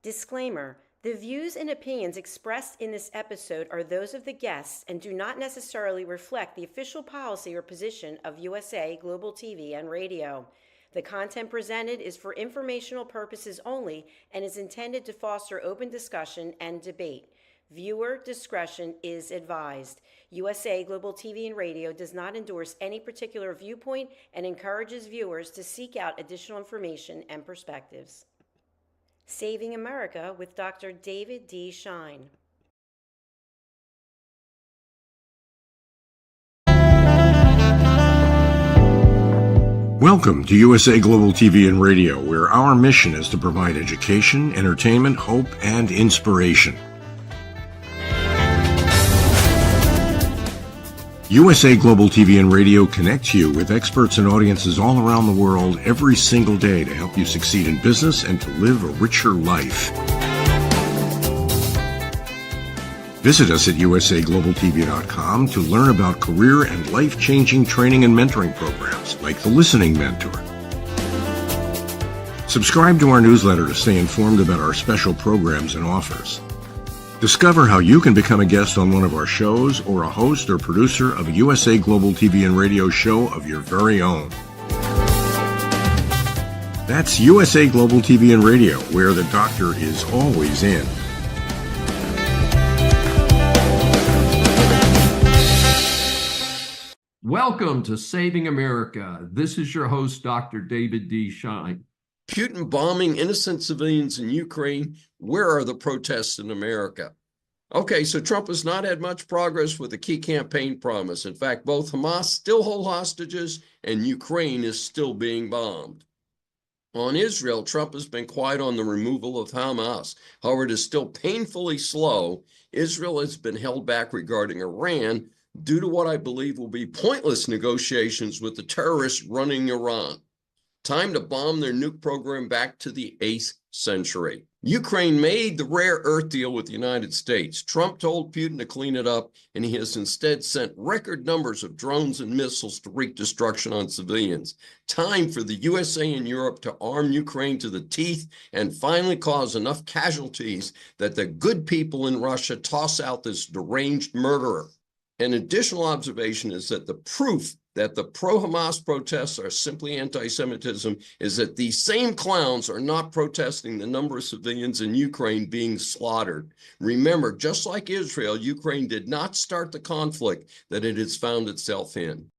Disclaimer: the views and opinions expressed in this episode are those of the guests and do not necessarily reflect the official policy or position of USA Global TV and Radio. The content presented is for informational purposes only and is intended to foster open discussion and debate. Viewer discretion is advised. USA Global TV and Radio does not endorse any particular viewpoint and encourages viewers to seek out additional information and perspectives. Saving America with Dr. David D. Schein. Welcome to USA Global TV and Radio, where our mission is to provide education, entertainment, hope, and inspiration. USA Global TV and Radio connects you with experts and audiences all around the world every single day to help you succeed in business and to live a richer life. Visit us at usaglobaltv.com to learn about career and life-changing training and mentoring programs like the Listening Mentor. Subscribe to our newsletter to stay informed about our special programs and offers. Discover how you can become a guest on one of our shows or a host or producer of a USA Global TV and Radio show of your very own. That's USA Global TV and Radio, where the doctor is always in. Welcome to Saving America. This is your host, Dr. David D. Schein. Putin bombing innocent civilians in Ukraine. Where are the protests in America? Okay, so Trump has not had much progress with the key campaign promise. In fact, both Hamas still hold hostages and Ukraine is still being bombed. On Israel, Trump has been quiet on the removal of Hamas. However, it is still painfully slow. Israel has been held back regarding Iran due to what I believe will be pointless negotiations with the terrorists running Iran. Time to bomb their nuke program back to the 8th century. Ukraine made the rare earth deal with the United States. Trump told Putin to clean it up, and he has instead sent record numbers of drones and missiles to wreak destruction on civilians. Time for the USA and Europe to arm Ukraine to the teeth and finally cause enough casualties that the good people in Russia toss out this deranged murderer. An additional observation is that the proof that the pro-Hamas protests are simply anti-Semitism is that these same clowns are not protesting the number of civilians in Ukraine being slaughtered. Remember, just like Israel, Ukraine did not start the conflict that it has found itself in.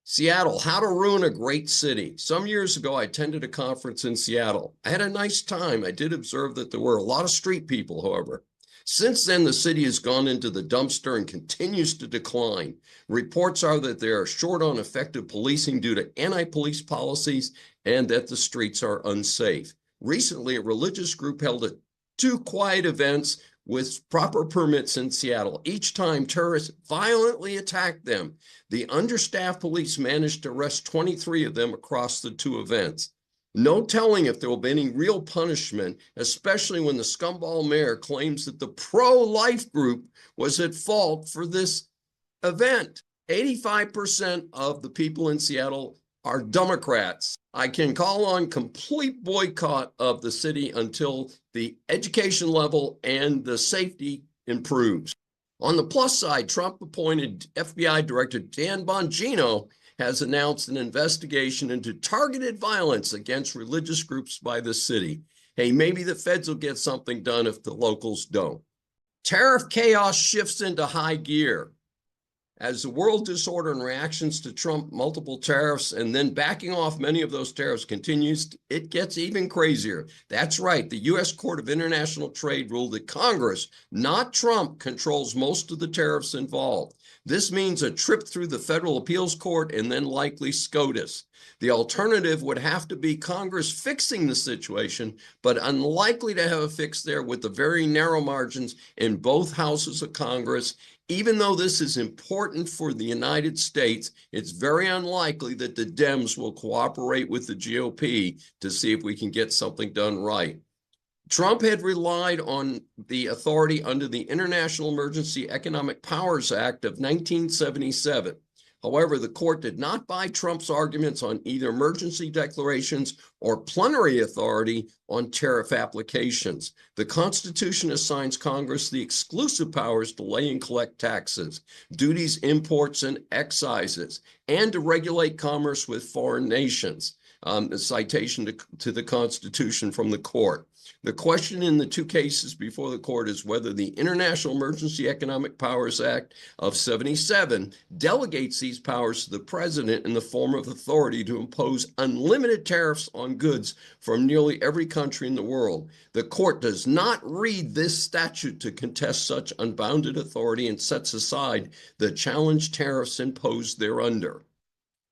Seattle, how to ruin a great city. Some years ago, I attended a conference in Seattle. I had a nice time. I did observe that there were a lot of street people, however. Since then, the city has gone into the dumpster and continues to decline. Reports are that they are short on effective policing due to anti-police policies and that the streets are unsafe. Recently, a religious group held two quiet events with proper permits in Seattle. Each time, terrorists violently attacked them. The understaffed police managed to arrest 23 of them across the two events. No telling if there will be any real punishment, especially when the scumball mayor claims that the pro-life group was at fault for this event. 85% of the people in Seattle are Democrats. I can call on complete boycott of the city until the education level and the safety improves. On the plus side, Trump appointed FBI Director Dan Bongino has announced an investigation into targeted violence against religious groups by the city. Hey, maybe the feds will get something done if the locals don't. Tariff chaos shifts into high gear. As the world disorder and reactions to Trump multiple tariffs and then backing off many of those tariffs continues, it gets even crazier. That's right. The U.S. Court of International Trade ruled that Congress, not Trump, controls most of the tariffs involved. This means a trip through the Federal Appeals Court and then likely SCOTUS. The alternative would have to be Congress fixing the situation, but unlikely to have a fix there with the very narrow margins in both houses of Congress. Even though this is important for the United States, it's very unlikely that the Dems will cooperate with the GOP to see if we can get something done right. Trump had relied on the authority under the International Emergency Economic Powers Act of 1977. However, the court did not buy Trump's arguments on either emergency declarations or plenary authority on tariff applications. The Constitution assigns Congress the exclusive powers to lay and collect taxes, duties, imports, and excises, and to regulate commerce with foreign nations. A citation to the Constitution from the court. The question in the two cases before the court is whether the International Emergency Economic Powers Act of 77 delegates these powers to the president in the form of authority to impose unlimited tariffs on goods from nearly every country in the world. The court does not read this statute to contest such unbounded authority and sets aside the challenged tariffs imposed thereunder.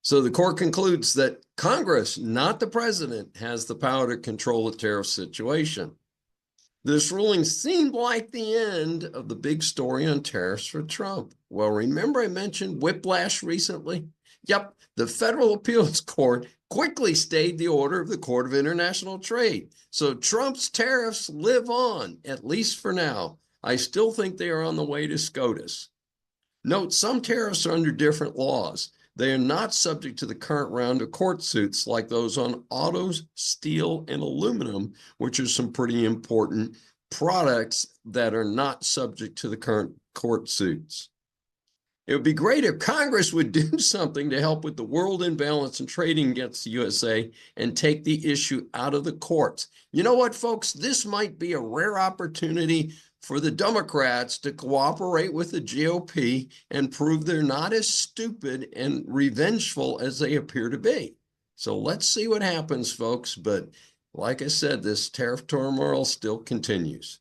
So the court concludes that Congress, not the president, has the power to control the tariff situation. This ruling seemed like the end of the big story on tariffs for Trump. Well, remember I mentioned whiplash recently? Yep, the Federal Appeals Court quickly stayed the order of the Court of International Trade. So Trump's tariffs live on, at least for now. I still think they are on the way to SCOTUS. Note, some tariffs are under different laws. They are not subject to the current round of court suits like those on autos, steel, and aluminum, which are some pretty important products that are not subject to the current court suits. It would be great if Congress would do something to help with the world imbalance in trading against the USA and take the issue out of the courts. You know what, folks? This might be a rare opportunity for the Democrats to cooperate with the GOP and prove they're not as stupid and revengeful as they appear to be. So let's see what happens, folks. But like I said, this tariff turmoil still continues.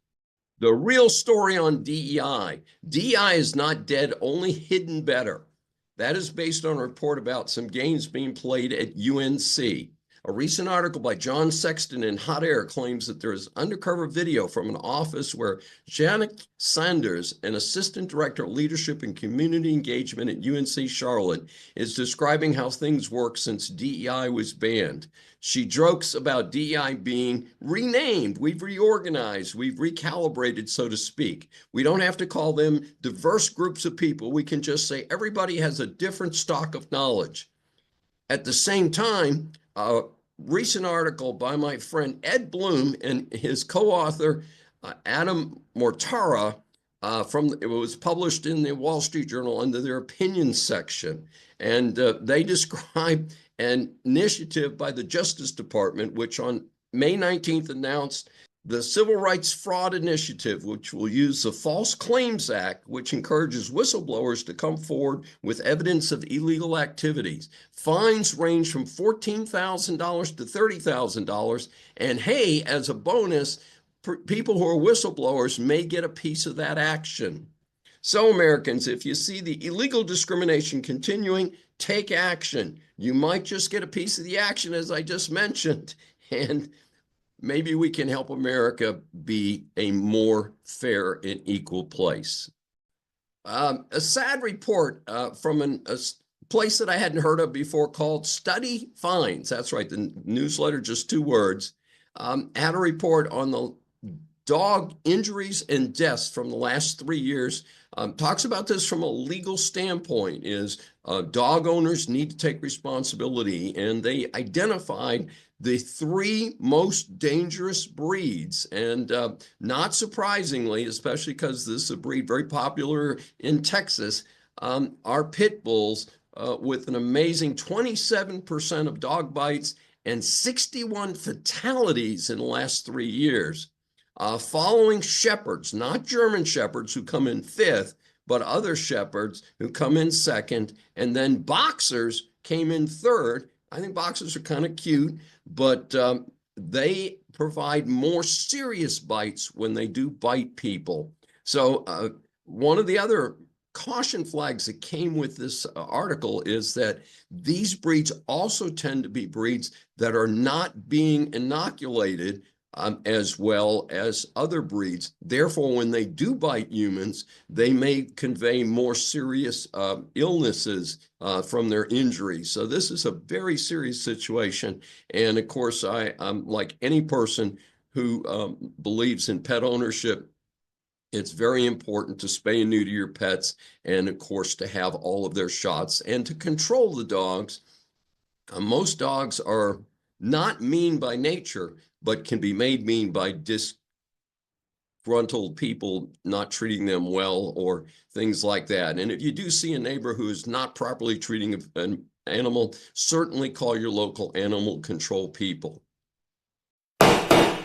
The real story on DEI. DEI is not dead, only hidden better. That is based on a report about some games being played at UNC. A recent article by John Sexton in Hot Air claims that there is undercover video from an office where Janet Sanders, an assistant director of leadership and community engagement at UNC Charlotte, is describing how things work since DEI was banned. She jokes about DEI being renamed. We've reorganized. We've recalibrated, so to speak. We don't have to call them diverse groups of people. We can just say everybody has a different stock of knowledge. At the same time, a recent article by my friend Ed Bloom and his co-author Adam Mortara it was published in the Wall Street Journal under their opinions section, and they describe an initiative by the Justice Department, which on May 19th announced the Civil Rights Fraud Initiative, which will use the False Claims Act, which encourages whistleblowers to come forward with evidence of illegal activities. Fines range from $14,000 to $30,000. And hey, as a bonus, people who are whistleblowers may get a piece of that action. So Americans, if you see the illegal discrimination continuing, take action. You might just get a piece of the action, as I just mentioned. And maybe we can help America be a more fair and equal place. A sad report from a place that I hadn't heard of before called Study Finds. That's right, the newsletter, just 2 words, had a report on the dog injuries and deaths from the last 3 years. Talks about this from a legal standpoint, is dog owners need to take responsibility, and they identified the 3 most dangerous breeds. And not surprisingly, especially because this is a breed very popular in Texas, are pit bulls with an amazing 27% of dog bites and 61 fatalities in the last 3 years. Following shepherds, not German shepherds who come in 5th, but other shepherds who come in 2nd, and then boxers came in 3rd. I think boxers are kind of cute, but they provide more serious bites when they do bite people. So one of the other caution flags that came with this article is that these breeds also tend to be breeds that are not being inoculated as well as other breeds. Therefore, when they do bite humans, they may convey more serious illnesses from their injuries. So this is a very serious situation. And of course, I'm like any person who believes in pet ownership, It's very important to spay and neuter your pets, and of course, to have all of their shots and to control the dogs. Most dogs are not mean by nature, but can be made mean by disgruntled people not treating them well or things like that. And if you do see a neighbor who is not properly treating an animal, certainly call your local animal control people.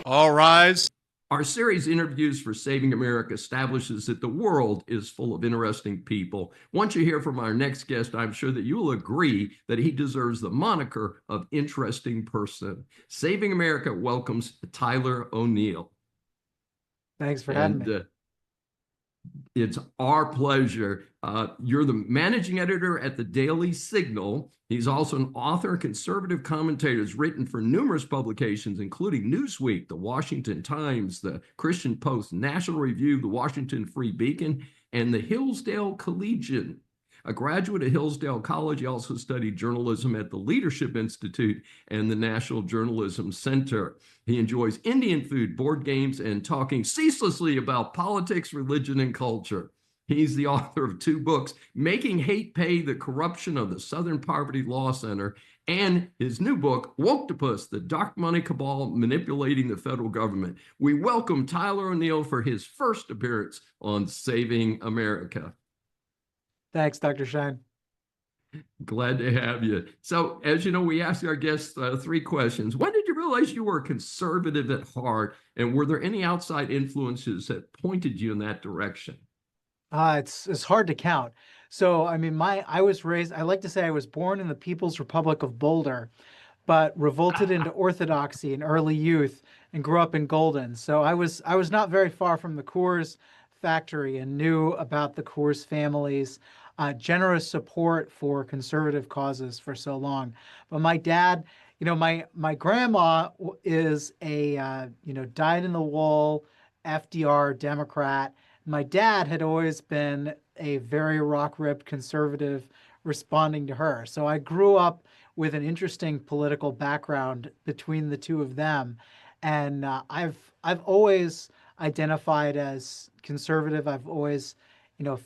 All rise. Our series Interviews for Saving America establishes that the world is full of interesting people. Once you hear from our next guest, I'm sure that you will agree that he deserves the moniker of interesting person. Saving America welcomes Tyler O'Neill. Thanks for having me. It's our pleasure. You're the managing editor at the Daily Signal. He's also an author and conservative commentator. He's written for numerous publications, including Newsweek, the Washington Times, the Christian Post, National Review, the Washington Free Beacon, and the Hillsdale Collegian. A graduate of Hillsdale College, he also studied journalism at the Leadership Institute and the National Journalism Center. He enjoys Indian food, board games, and talking ceaselessly about politics, religion, and culture. He's the author of 2 books, Making Hate Pay, The Corruption of the Southern Poverty Law Center, and his new book, Woktopus, The Dark Money Cabal Manipulating the Federal Government. We welcome Tyler O'Neill for his first appearance on Saving America. Thanks, Dr. Schein. Glad to have you. So, as you know, we asked our guests 3 questions. When did you realize you were conservative at heart, and were there any outside influences that pointed you in that direction? It's hard to count. So, I mean, I like to say I was born in the People's Republic of Boulder, but revolted into orthodoxy in early youth and grew up in Golden. So I was not very far from the Coors factory and knew about the Coors family's generous support for conservative causes for so long. But my dad, my grandma is a, dyed-in-the-wool FDR Democrat. My dad had always been a very rock-ribbed conservative responding to her. So I grew up with an interesting political background between the two of them. And I've always identified as conservative. I've always,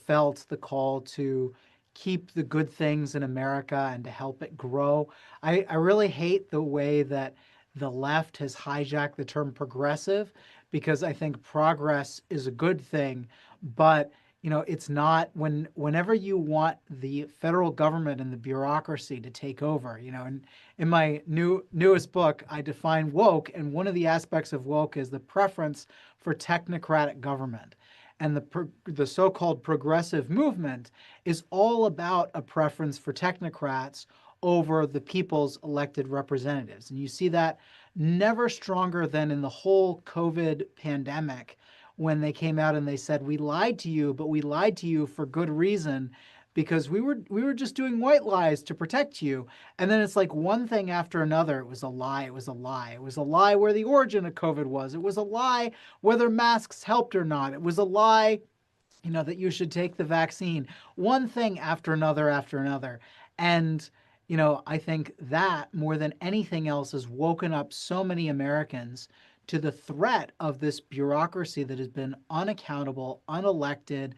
felt the call to keep the good things in America and to help it grow. I really hate the way that the left has hijacked the term progressive, because I think progress is a good thing, but it's not. Whenever you want the federal government and the bureaucracy to take over, and in my newest book, I define woke, and one of the aspects of woke is the preference for technocratic government. And the so-called progressive movement is all about a preference for technocrats over the people's elected representatives. And you see that never stronger than in the whole COVID pandemic, when they came out and they said, we lied to you, but we lied to you for good reason, because we were just doing white lies to protect you. And then it's like one thing after another. It was a lie. It was a lie. It was a lie where the origin of COVID was. It was a lie whether masks helped or not. It was a lie, that you should take the vaccine. One thing after another after another. And, I think that more than anything else has woken up so many Americans to the threat of this bureaucracy that has been unaccountable, unelected,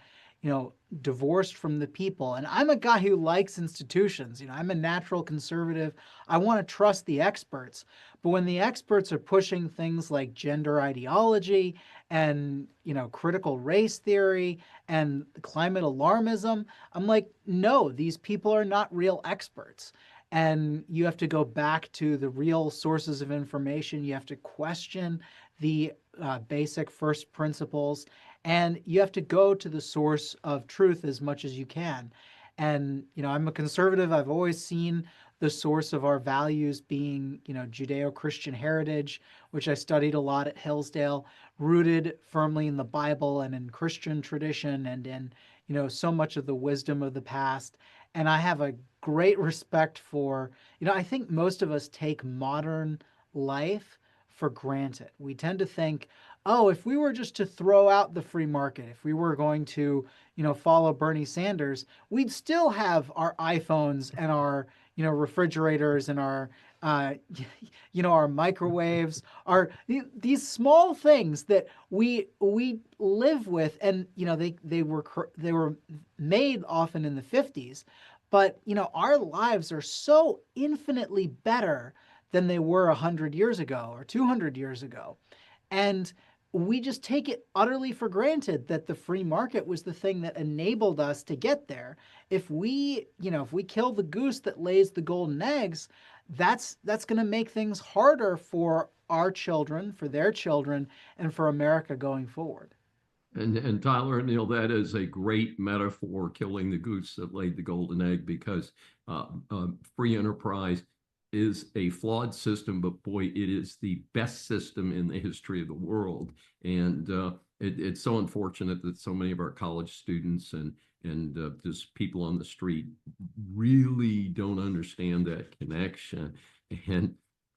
divorced from the people. And I'm a guy who likes institutions. I'm a natural conservative. I want to trust the experts. But when the experts are pushing things like gender ideology and, critical race theory and climate alarmism, I'm like, no, these people are not real experts. And you have to go back to the real sources of information. You have to question the basic first principles. And you have to go to the source of truth as much as you can. And, I'm a conservative. I've always seen the source of our values being, Judeo-Christian heritage, which I studied a lot at Hillsdale, rooted firmly in the Bible and in Christian tradition and in, so much of the wisdom of the past. And I have a great respect for, I think most of us take modern life for granted. We tend to think, oh, if we were just to throw out the free market, if we were going to, follow Bernie Sanders, we'd still have our iPhones and our, refrigerators and our uh, our microwaves, these small things that we live with, and they were made often in the 50s, but our lives are so infinitely better than they were 100 years ago or 200 years ago, and we just take it utterly for granted that the free market was the thing that enabled us to get there. If we kill the goose that lays the golden eggs, that's going to make things harder for our children, for their children, and for America going forward. And Tyler and Neil, that is a great metaphor, killing the goose that laid the golden egg, because free enterprise is a flawed system, but boy, it is the best system in the history of the world. And it's so unfortunate that so many of our college students and just people on the street really don't understand that connection. And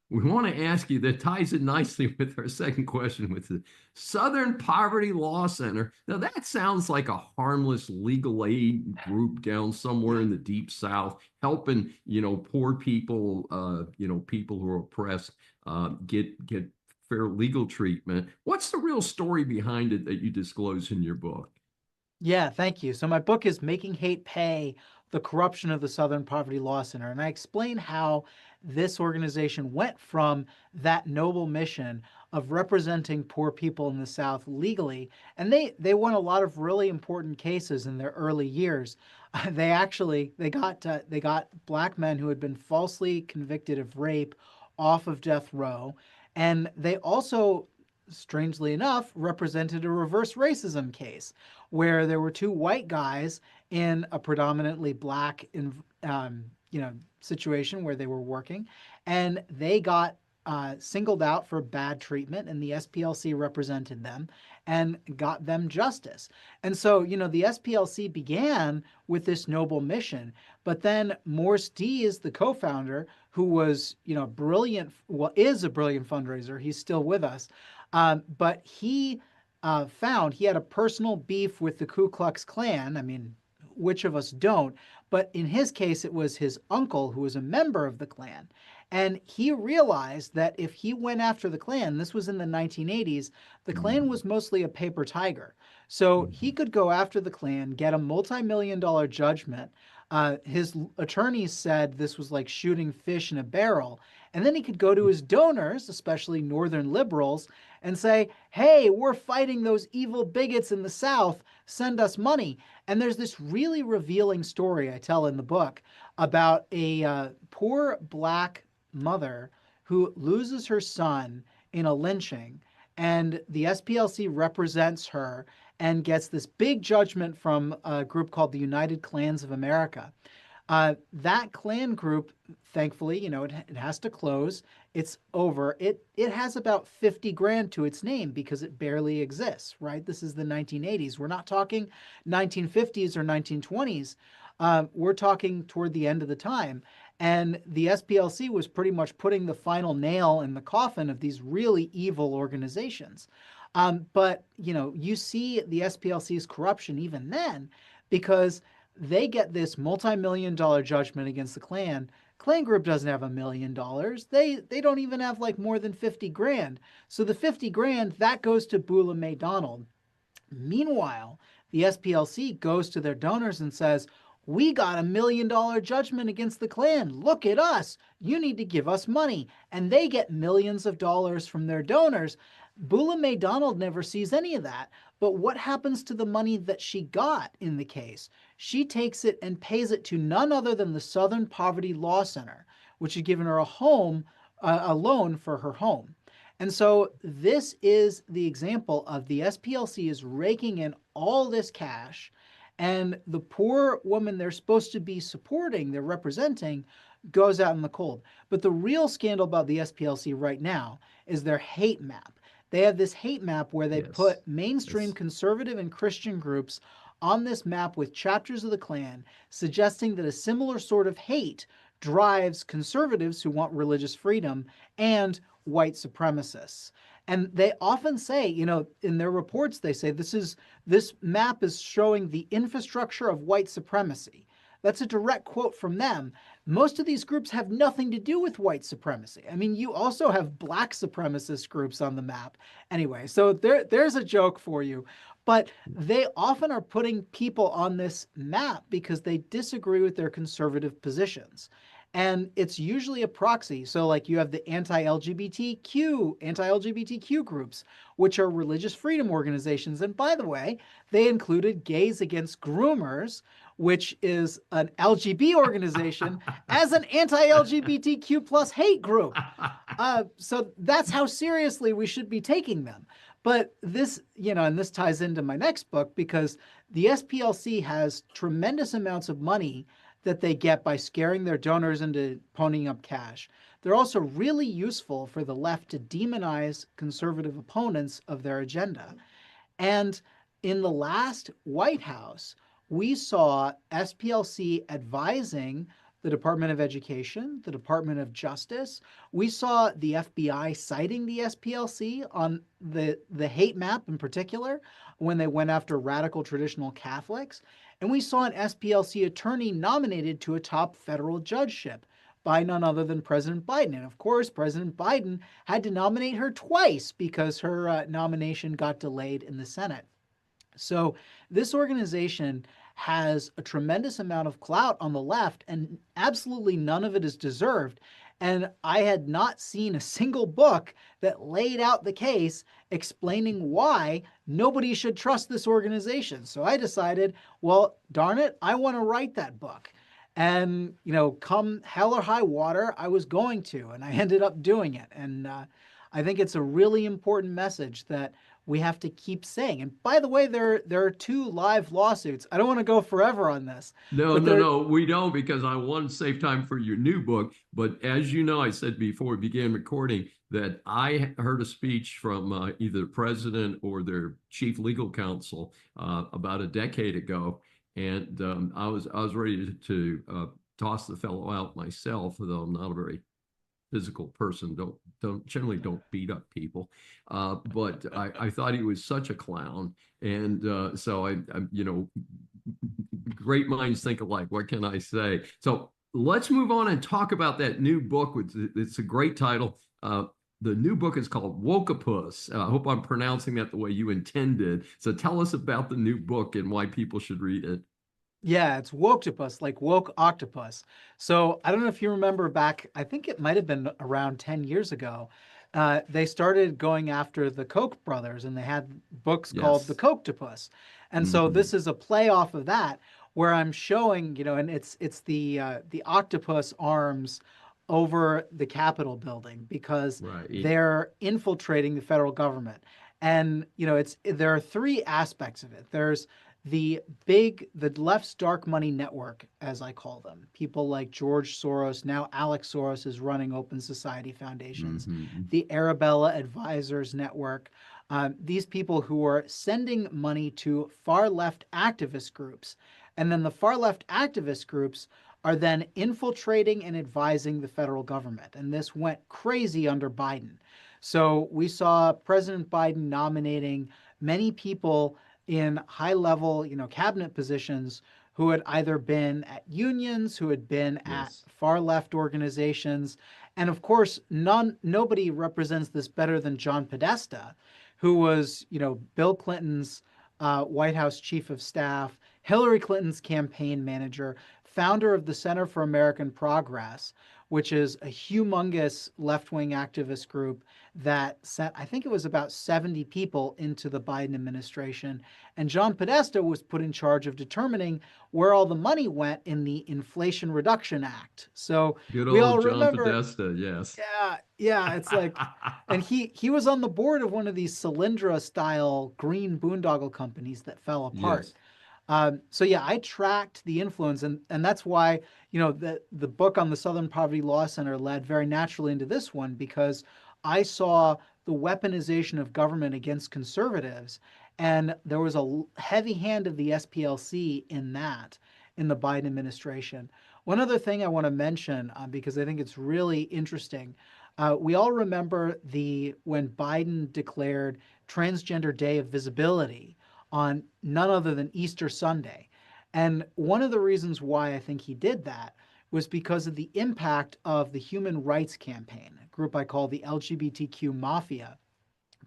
we want to ask you, that ties in nicely with our second question, with the Southern Poverty Law Center. Now, that sounds like a harmless legal aid group down somewhere in the deep South, helping, poor people, people who are oppressed, get fair legal treatment. What's the real story behind it that you disclose in your book? Yeah, thank you. So my book is Making Hate Pay: The Corruption of the Southern Poverty Law Center. And I explain how this organization went from that noble mission of representing poor people in the South legally. And they won a lot of really important cases in their early years. They got black men who had been falsely convicted of rape off of death row. And they also, strangely enough, represented a reverse racism case where there were two white guys in a predominantly black situation where they were working, and they got singled out for bad treatment, and the SPLC represented them and got them justice. And so, the SPLC began with this noble mission, but then Morse Dees, the co-founder, who was, is a brilliant fundraiser, he's still with us, but he found he had a personal beef with the Ku Klux Klan. I mean, which of us don't? But in his case, it was his uncle who was a member of the Klan. And he realized that if he went after the Klan, this was in the 1980s, the Klan was mostly a paper tiger. So he could go after the Klan, get a multi-million-dollar judgment. His attorneys said this was like shooting fish in a barrel. And then he could go to his donors, especially Northern liberals, and say, hey, we're fighting those evil bigots in the South, send us money. And there's this really revealing story I tell in the book about a poor black mother who loses her son in a lynching, and the SPLC represents her and gets this big judgment from a group called the United Klans of America. That Klan group, thankfully, it has to close. It's over. It has about 50 grand to its name because it barely exists, right? This is the 1980s. We're not talking 1950s or 1920s. We're talking toward the end of the time. And the SPLC was pretty much putting the final nail in the coffin of these really evil organizations. But, you see the SPLC's corruption even then, because they get this multi-million-dollar judgment against the Klan. Klan group doesn't have $1 million. They don't even have like more than 50 grand. So the 50 grand, that goes to Bula Mae Donald. Meanwhile, the SPLC goes to their donors and says, we got $1 million judgment against the Klan. Look at us. You need to give us money. And they get millions of dollars from their donors. Bula Mae Donald never sees any of that. But what happens to the money that she got in the case? She takes it and pays it to none other than the Southern Poverty Law Center, which had given her a loan for her home. And so this is the example of the SPLC is raking in all this cash, and the poor woman they're supposed to be supporting, they're representing, goes out in the cold. But the real scandal about the SPLC right now is their hate map. They have this hate map where they put mainstream conservative and Christian groups on this map with chapters of the Klan, suggesting that a similar sort of hate drives conservatives who want religious freedom and white supremacists. And they often say, in their reports, they say this map is showing the infrastructure of white supremacy. That's a direct quote from them. most of these groups have nothing to do with white supremacy. I mean, you also have black supremacist groups on the map. Anyway, so there's a joke for you. But they often are putting people on this map because they disagree with their conservative positions. And it's usually a proxy. So like you have the anti-LGBTQ groups, which are religious freedom organizations. And by the way, they included Gays Against Groomers, which is an LGB organization, as an anti-LGBTQ plus hate group. So that's how seriously we should be taking them. But this, and this ties into my next book, because the SPLC has tremendous amounts of money that they get by scaring their donors into ponying up cash. They're also really useful for the left to demonize conservative opponents of their agenda. And in the last White House, we saw SPLC advising the Department of Education, the Department of Justice. We saw the FBI citing the SPLC on the hate map in particular when they went after radical traditional Catholics. And we saw an SPLC attorney nominated to a top federal judgeship by none other than President Biden. And of course, President Biden had to nominate her twice because her nomination got delayed in the Senate. So this organization has a tremendous amount of clout on the left, and absolutely none of it is deserved. And I had not seen a single book that laid out the case explaining why nobody should trust this organization. So I decided, well, darn it, I want to write that book. And, come hell or high water, I was going to, and I ended up doing it. And I think it's a really important message that we have to keep saying. And by the way, there are 2 live lawsuits. I don't want to go forever on this. No, we don't, because I want to save time for your new book. But as you know, I said before we began recording that I heard a speech from either the president or their chief legal counsel about a decade ago. And I was ready to toss the fellow out myself, though I'm not a very physical person. Generally don't beat up people. But I thought he was such a clown. And so I great minds think alike. What can I say? So let's move on and talk about that new book. It's a great title. The new book is called Wokeopus. I hope I'm pronouncing that the way you intended. So tell us about the new book and why people should read it. Yeah, it's Wokeopus, like woke octopus. So I don't know if you remember back, I think it might have been around 10 years ago, they started going after the Koch brothers, and they had books called The Kochtopus. And so this is a play off of that, where I'm showing, and it's the octopus arms over the Capitol building, because they're infiltrating the federal government. And, there are 3 aspects of it. There's the left's dark money network, as I call them. People like George Soros, now Alex Soros is running Open Society Foundations, the Arabella Advisors Network, these people who are sending money to far left activist groups. And then the far left activist groups are then infiltrating and advising the federal government. And this went crazy under Biden. So we saw President Biden nominating many people in high-level, cabinet positions who had either been at unions, who had been at far-left organizations. And of course, nobody represents this better than John Podesta, who was, Bill Clinton's White House chief of staff, Hillary Clinton's campaign manager, founder of the Center for American Progress, which is a humongous left-wing activist group that sent, I think it was about 70 people into the Biden administration. And John Podesta was put in charge of determining where all the money went in the Inflation Reduction Act. So good we old all John remember, Podesta, yes. Yeah, it's like, and he was on the board of one of these Solyndra-style green boondoggle companies that fell apart. Yes. So yeah, I tracked the influence, and that's why, the book on the Southern Poverty Law Center led very naturally into this one, because I saw the weaponization of government against conservatives, and there was a heavy hand of the SPLC in the Biden administration. One other thing I want to mention, because I think it's really interesting, we all remember when Biden declared Transgender Day of Visibility on none other than Easter Sunday. And one of the reasons why I think he did that was because of the impact of the Human Rights Campaign, a group I call the LGBTQ Mafia.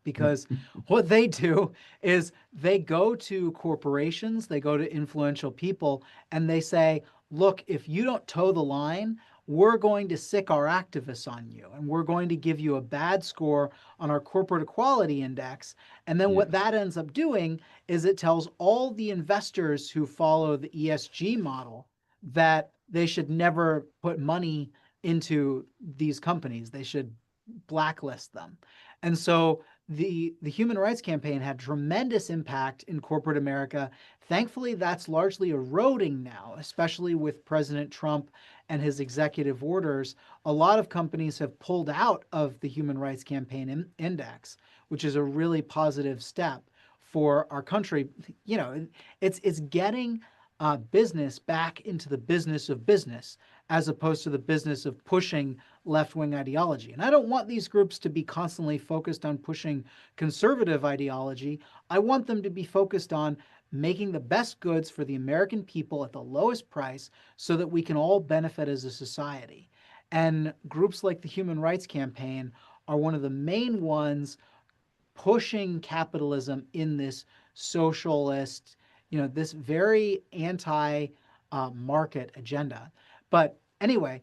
Because what they do is they go to corporations, they go to influential people, and they say, look, if you don't toe the line, we're going to sick our activists on you, and we're going to give you a bad score on our corporate equality index. And then what that ends up doing is it tells all the investors who follow the ESG model that they should never put money into these companies. They should blacklist them. And so the Human Rights Campaign had tremendous impact in corporate America. Thankfully, that's largely eroding now, especially with President Trump and his executive orders. A lot of companies have pulled out of the Human Rights Campaign index, which is a really positive step for our country. You know, it's getting business back into the business of business, as opposed to the business of pushing left-wing ideology. And I don't want these groups to be constantly focused on pushing conservative ideology. I want them to be focused on making the best goods for the American people at the lowest price so that we can all benefit as a society. And groups like the Human Rights Campaign are one of the main ones pushing capitalism in this socialist, this very anti-market agenda. But anyway,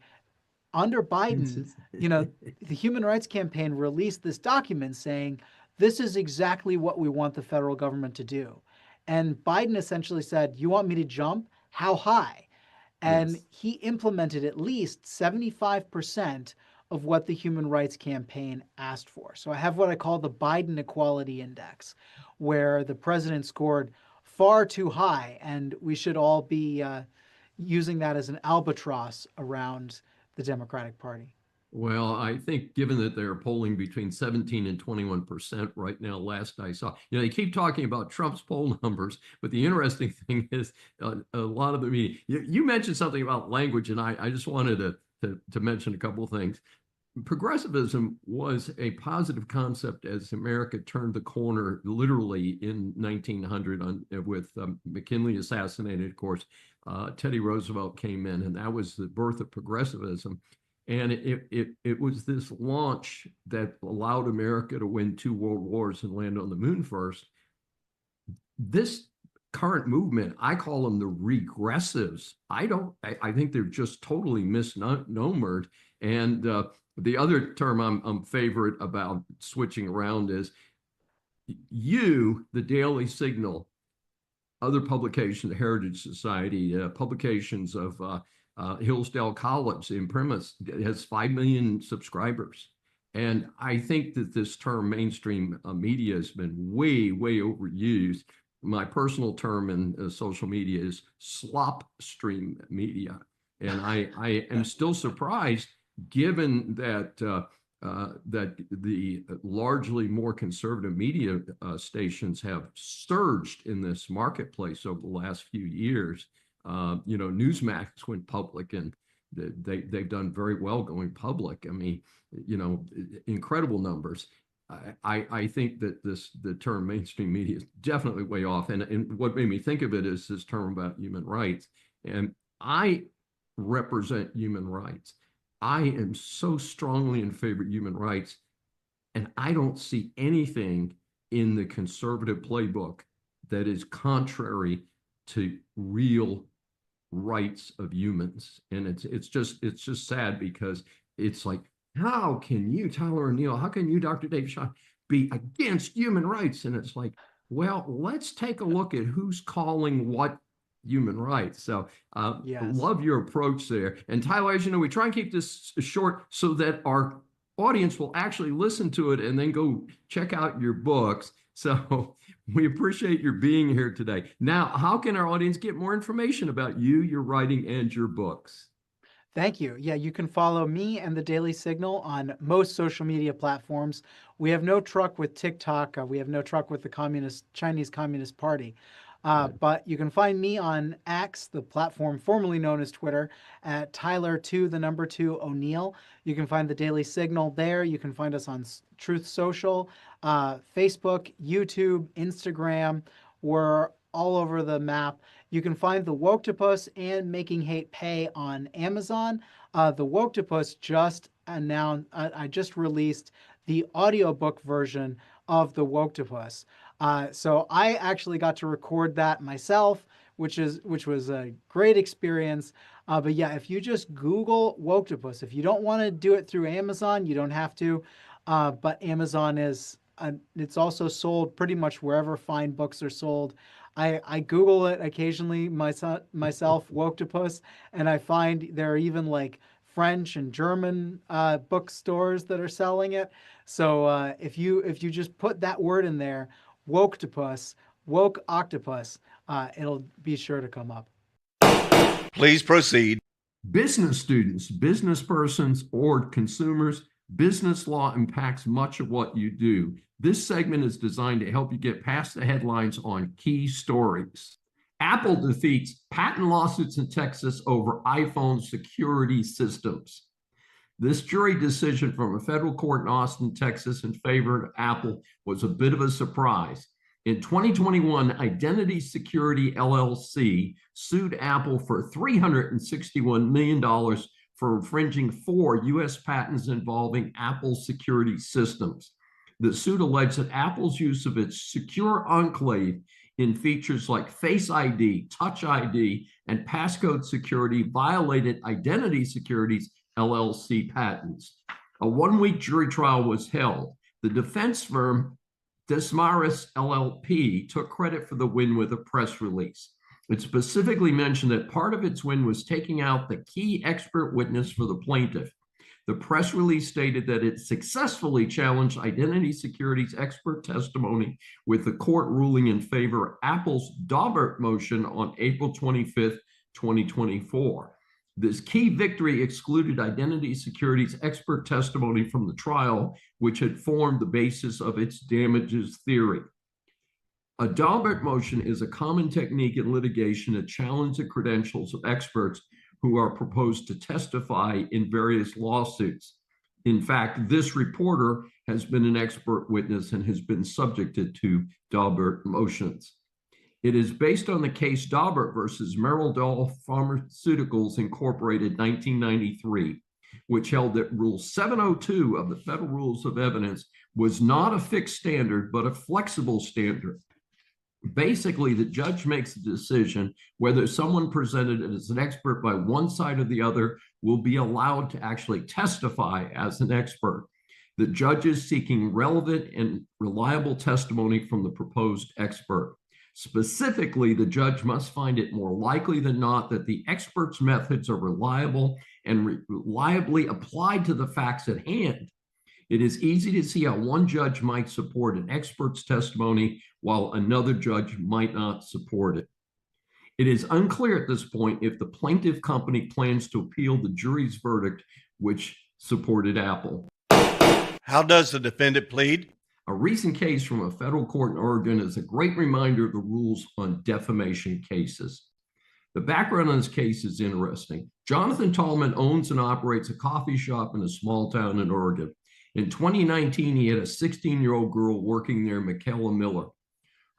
under Biden, the Human Rights Campaign released this document saying, this is exactly what we want the federal government to do. And Biden essentially said, you want me to jump? How high? And he implemented at least 75% of what the Human Rights Campaign asked for. So I have what I call the Biden Equality Index, where the president scored far too high, and we should all be using that as an albatross around the Democratic Party. Well, I think given that they're polling between 17 and 21% right now, last I saw, they keep talking about Trump's poll numbers, but the interesting thing is a lot of the media, you mentioned something about language, and I just wanted to mention a couple of things. Progressivism was a positive concept as America turned the corner literally in 1900 with McKinley assassinated, of course. Teddy Roosevelt came in, and that was the birth of progressivism. And it was this launch that allowed America to win 2 world wars and land on the moon first. This current movement, I call them the regressives. I think they're just totally misnomered. And the other term I'm favorite about switching around is the Daily Signal, other publications, the Heritage Society, publications of Hillsdale College, the Imprimis, has 5 million subscribers. And I think that this term mainstream media has been way, way overused. My personal term in social media is slop stream media. And I am still surprised, given that that the largely more conservative media stations have surged in this marketplace over the last few years. Newsmax went public, and they've done very well going public. I mean, incredible numbers. I think that the term mainstream media is definitely way off. And what made me think of it is this term about human rights. And I represent human rights. I am so strongly in favor of human rights, and I don't see anything in the conservative playbook that is contrary to real rights of humans. And it's just sad, because it's like, how can you, Tyler O'Neill, how can you, Dr. Dave Schein, be against human rights? And it's like, well, let's take a look at who's calling what human rights. So love your approach there. And Tyler, as you know, we try and keep this short so that our audience will actually listen to it and then go check out your books. So we appreciate your being here today. Now, how can our audience get more information about you, your writing, and your books? Thank you. Yeah, you can follow me and the Daily Signal on most social media platforms. We have no truck with TikTok. We have no truck with the Chinese Communist Party. But you can find me on X, the platform formerly known as Twitter, at Tyler2 O'Neill. You can find the Daily Signal there. You can find us on Truth Social, Facebook, YouTube, Instagram. We're all over the map. You can find The Woktopus and Making Hate Pay on Amazon. The Woktopus just announced, I just released the audiobook version of The Woktopus. So I actually got to record that myself, which was a great experience. But yeah, if you just Google Woktopus, if you don't want to do it through Amazon, you don't have to. But Amazon is, it's also sold pretty much wherever fine books are sold. I Google it occasionally myself, Woktopus, and I find there are even like French and German bookstores that are selling it. So if you just put that word in there, Woktopus, woke octopus, it'll be sure to come up. Please proceed. Business students, business persons, or consumers, business law impacts much of what you do. This segment is designed to help you get past the headlines on key stories. Apple defeats patent lawsuits in Texas over iPhone security systems. This jury decision from a federal court in Austin, Texas, in favor of Apple was a bit of a surprise. In 2021, Identity Security LLC sued Apple for $361 million for infringing 4 U.S. patents involving Apple security systems. The suit alleged that Apple's use of its secure enclave in features like Face ID, Touch ID, and passcode security violated Identity Security's LLC patents. A one-week jury trial was held. The defense firm Desmarais LLP took credit for the win with a press release. It specifically mentioned that part of its win was taking out the key expert witness for the plaintiff. The press release stated that it successfully challenged Identity Security's expert testimony, with the court ruling in favor of Apple's Daubert motion on April 25th, 2024. This key victory excluded Identity Security's expert testimony from the trial, which had formed the basis of its damages theory. A Daubert motion is a common technique in litigation to challenge the credentials of experts who are proposed to testify in various lawsuits. In fact, this reporter has been an expert witness and has been subjected to Daubert motions. It is based on the case Daubert versus Merrill Doll Pharmaceuticals Incorporated, 1993, which held that Rule 702 of the Federal Rules of Evidence was not a fixed standard, but a flexible standard. Basically, the judge makes a decision whether someone presented as an expert by one side or the other will be allowed to actually testify as an expert. The judge is seeking relevant and reliable testimony from the proposed expert. Specifically, the judge must find it more likely than not that the expert's methods are reliable and reliably applied to the facts at hand. It is easy to see how one judge might support an expert's testimony while another judge might not support it. It is unclear at this point if the plaintiff company plans to appeal the jury's verdict, which supported Apple. How does the defendant plead? A recent case from a federal court in Oregon is a great reminder of the rules on defamation cases. The background on this case is interesting. Jonathan Tallman owns and operates a coffee shop in a small town in Oregon. In 2019, he had a 16-year-old girl working there, Michaela Miller.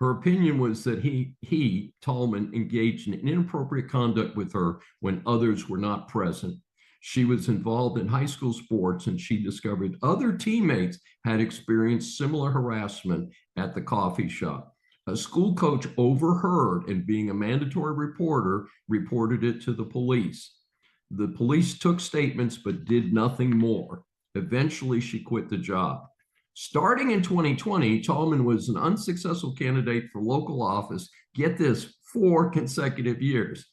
Her opinion was that he, Tallman, engaged in inappropriate conduct with her when others were not present. She was involved in high school sports, and she discovered other teammates had experienced similar harassment at the coffee shop. A school coach overheard, and being a mandatory reporter, reported it to the police. The police took statements but did nothing more. Eventually, she quit the job. Starting in 2020, Tallman was an unsuccessful candidate for local office, get this, 4 consecutive years.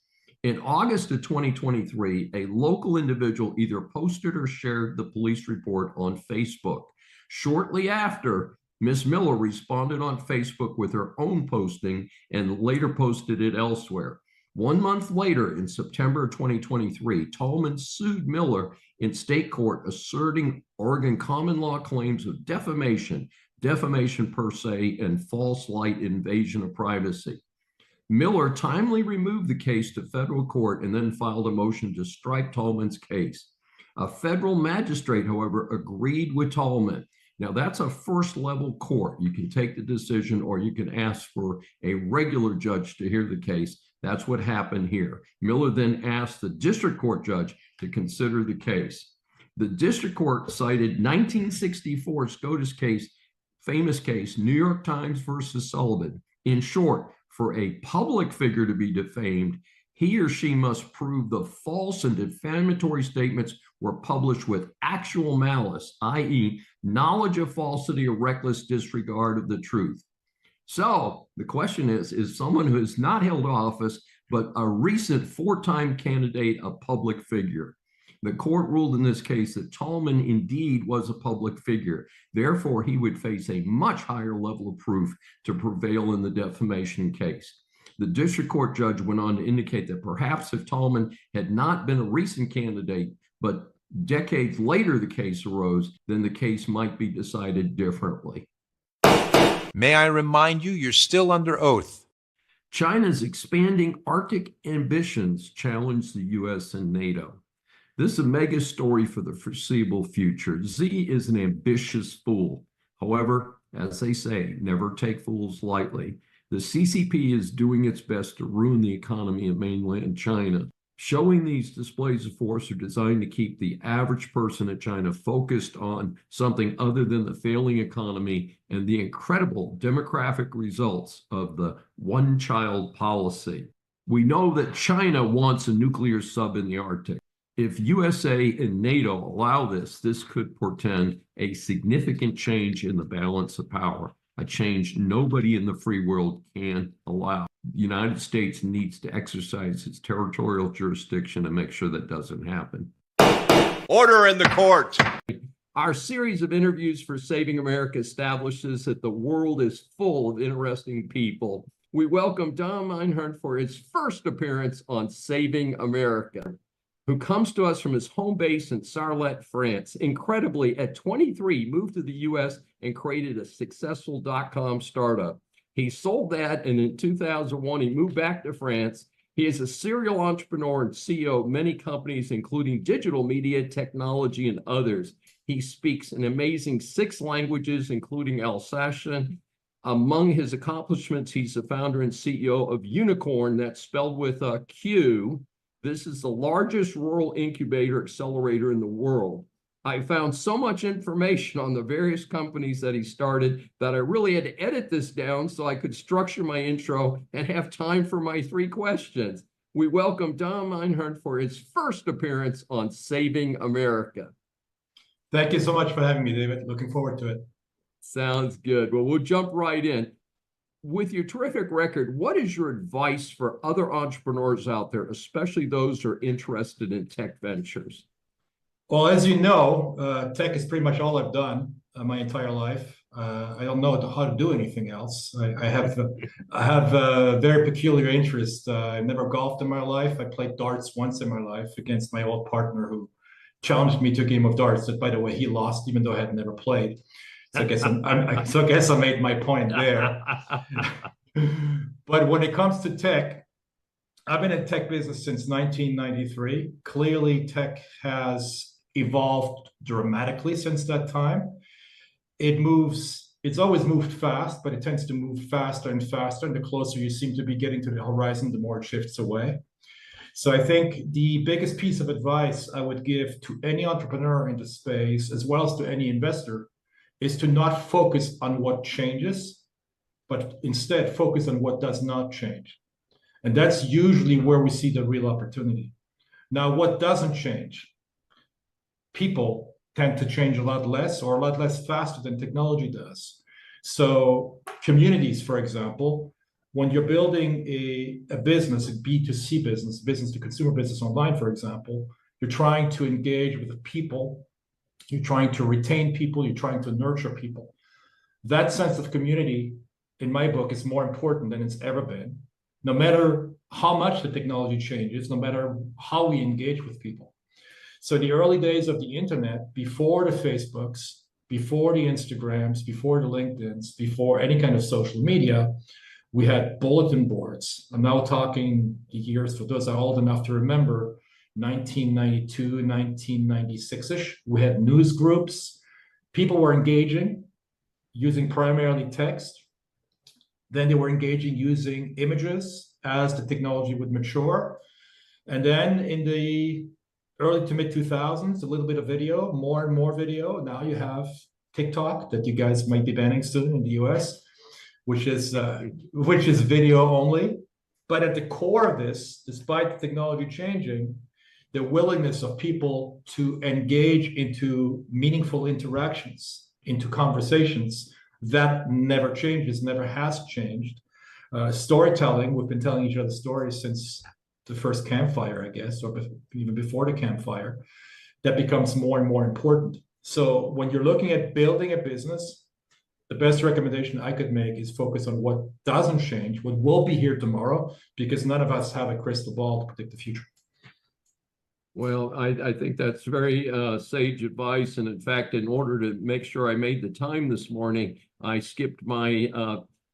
In August of 2023, a local individual either posted or shared the police report on Facebook. Shortly after, Ms. Miller responded on Facebook with her own posting and later posted it elsewhere. 1 month later, in September 2023, Tallman sued Miller in state court, asserting Oregon common law claims of defamation, defamation per se, and false light invasion of privacy. Miller timely removed the case to federal court and then filed a motion to strike Tallman's case. A federal magistrate, however, agreed with Tallman. Now, that's a first level court. You can take the decision or you can ask for a regular judge to hear the case. That's what happened here. Miller then asked the district court judge to consider the case. The district court cited 1964 SCOTUS case, famous case, New York Times versus Sullivan. In short, for a public figure to be defamed, he or she must prove the false and defamatory statements were published with actual malice, i.e., knowledge of falsity or reckless disregard of the truth. So the question is someone who has not held office, but a recent 4-time candidate, a public figure. The court ruled in this case that Tallman indeed was a public figure. Therefore, he would face a much higher level of proof to prevail in the defamation case. The district court judge went on to indicate that perhaps if Tallman had not been a recent candidate, but decades later the case arose, then the case might be decided differently. May I remind you, you're still under oath. China's expanding Arctic ambitions challenge the U.S. and NATO. This is a mega story for the foreseeable future. Xi is an ambitious fool. However, as they say, never take fools lightly. The CCP is doing its best to ruin the economy of mainland China. Showing these displays of force are designed to keep the average person in China focused on something other than the failing economy and the incredible demographic results of the one-child policy. We know that China wants a nuclear sub in the Arctic. If USA and NATO allow this, this could portend a significant change in the balance of power, a change nobody in the free world can allow. The United States needs to exercise its territorial jurisdiction and make sure that doesn't happen. Order in the court. Our series of interviews for Saving America establishes that the world is full of interesting people. We welcome Don Meinhardt for his first appearance on Saving America, who comes to us from his home base in Sarlat, France. Incredibly, at 23, moved to the U.S. and created a successful .com startup. He sold that, and in 2001, he moved back to France. He is a serial entrepreneur and CEO of many companies, including digital media, technology, and others. He speaks an amazing 6 languages, including Alsatian. Among his accomplishments, he's the founder and CEO of Unicorn, that's spelled with a Q. This is the largest rural incubator accelerator in the world. I found so much information on the various companies that he started that I really had to edit this down so I could structure my intro and have time for my 3 questions. We welcome Don Meinhardt for his first appearance on Saving America. Thank you so much for having me, David. Looking forward to it. Sounds good. Well, we'll jump right in. With your terrific record, what is your advice for other entrepreneurs out there, especially those who are interested in tech ventures? Well, as you know, tech is pretty much all I've done my entire life. I don't know how to do anything else. I have a very peculiar interest. I've never golfed in my life. I played darts once in my life against my old partner who challenged me to a game of darts that, by the way, he lost, even though I had never played. So I guess I made my point there. But when it comes to tech, I've been in tech business since 1993. Clearly, tech has evolved dramatically since that time. It's always moved fast, but it tends to move faster and faster. And the closer you seem to be getting to the horizon, the more it shifts away. So I think the biggest piece of advice I would give to any entrepreneur in the space, as well as to any investor, is to not focus on what changes, but instead focus on what does not change. And that's usually where we see the real opportunity. Now, what doesn't change? People tend to change a lot less or a lot less faster than technology does. So communities, for example, when you're building a business, a B2C business, business to consumer business online, for example, you're trying to engage with the people, you're trying to retain people, you're trying to nurture people. That sense of community, in my book, is more important than it's ever been, no matter how much the technology changes, no matter how we engage with people. So the early days of the internet, before the Facebooks, before the Instagrams, before the LinkedIns, before any kind of social media, we had bulletin boards. I'm now talking the years, for those that are old enough to remember, 1992, 1996-ish. We had news groups. people were engaging using primarily text. Then they were engaging using images as the technology would mature. And then in the early to mid 2000s, a little bit of video, more and more video. Now you have TikTok that you guys might be banning soon in the US, which is video only. But at the core of this, despite the technology changing, the willingness of people to engage into meaningful interactions, into conversations, that never changes, never has changed. Storytelling, we've been telling each other stories since the first campfire, I guess, or even before the campfire. That becomes more and more important. So when you're looking at building a business, the best recommendation I could make is focus on what doesn't change, what will be here tomorrow, because none of us have a crystal ball to predict the future. Well, I think that's very sage advice. And in fact, in order to make sure I made the time this morning, I skipped my